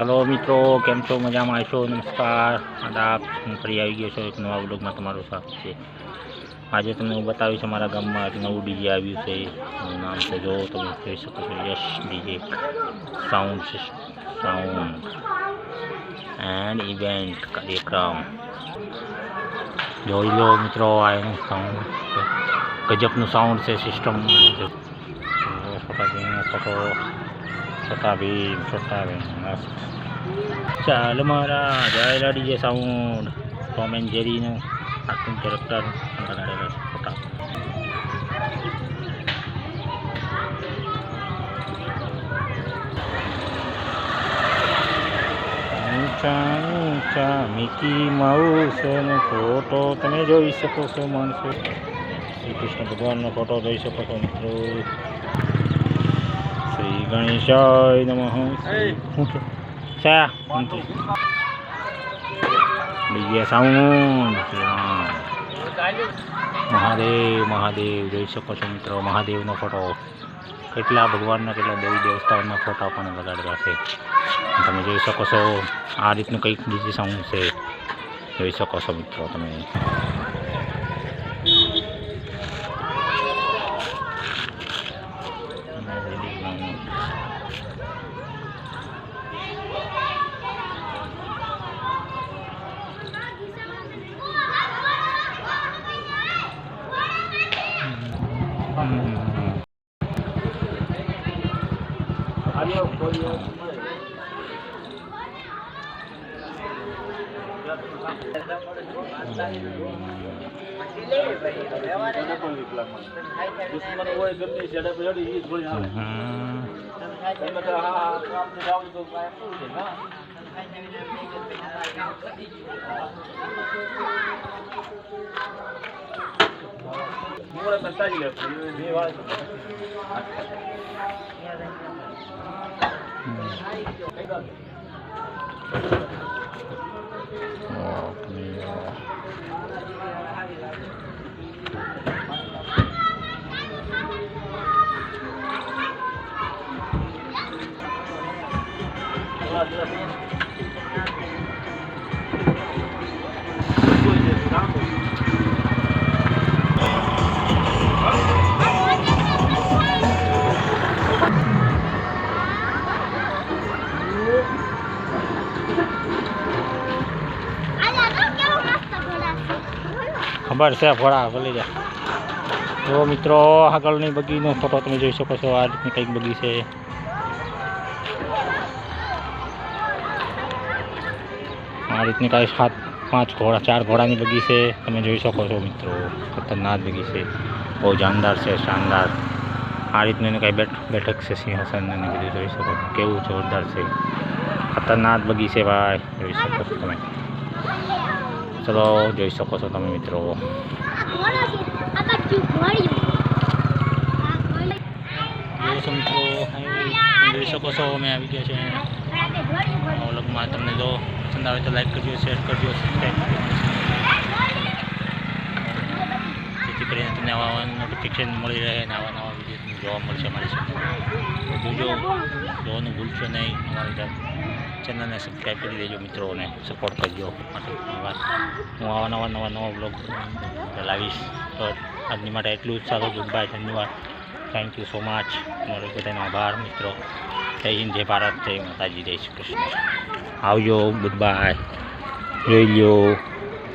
Hello मित्रों, केम छो? मजा में आशो? नमस्कार, आदाब। हूँ फरी आई गयो छो एक नवा व्लॉग में तमारू स्वागत है। आज तमने हूँ बतावीश अमारा गाम में एक नवुं डीजे आव्युं छे। एनुं नाम छे, जो तमे जोई शको छो, Yash DJ sound and event कार्यक्रम। जोई लो मित्रों, आ एनुं साउंड गजबनुं साउंड छे। सिस्टम फोटो छोटा भीम मस्त। चाल मारा जायला DJ sound Tom and Jerry नो कार्टून कैरेक्टर लगाड़ेला फोटा। ऊंचा ऊंचा मिकी माउस नो फोटो तमे जोई शको छो माणसो। श्री कृष्ण भगवान नो फोटो जोई शको छो मित्रों। श्री गणेशाय नमः। डीजे साउंड महादेव महादेव जोई शको छो मित्रों। महादेव नो फोटो केटला भगवान केटला देवी देवताओं फोटा पण लगाड़ेला छे। तमे जोई शको छो आ रीतनुं कंईक डीजे साउंड छे। जोई शको छो मित्रों तमे। खबर से फोड़ा बोली जा। तो मित्रों आगळनी बगीनो फोटो तमे जोई शको छो। आ रीतनी कंईक बगी छे। आ रीतनी कांई 7-5 घोड़ा 4 घोड़ानी बगी छे। तमे जोई शको छो मित्रों। खतरनाक बगी छे, बहुत जानदार छे, शानदार। आ रीतनी कांई बैठक छे, सिंहासन ने बधुं जोई शको। केवुं जोरदार छे, खतरनाक बगी छे भाई। जोई शको छो तमे। चलो जोई शको छो तमे मित्रों। જોઈ શકો છો અમે આવી ગયા છે વ્લોગમાં। તમને જો પસંદ આવે તો લાઈક કરજો, શેર કરજો, સબસ્ક્રાઈબ કરજો, જેથી કરીને તમને આવા નોટિફિકેશન મળી રહે અને આવા નવા વિડીયો જોવા મળશે અમારી ચેનલ। જોજો, જોવાનું ભૂલશો નહીં। અમારી ચેનલને સબસ્ક્રાઈબ કરી દેજો મિત્રો અને સપોર્ટ કરજો। ધન્યવાદ। હું આવા નવા વ્લોગ લાવીશ। તો આજની માટે એટલું જ। સારું, ગુડ બાય, ધન્યવાદ, થેન્ક યુ સો મચ। તમારો બધાનો આભાર મિત્રો। જય હિન્દ, જય ભારત, જય માતાજી, જય શ્રી કૃષ્ણ। આવજો, ગુડ બાય, જોઈ લ્યો।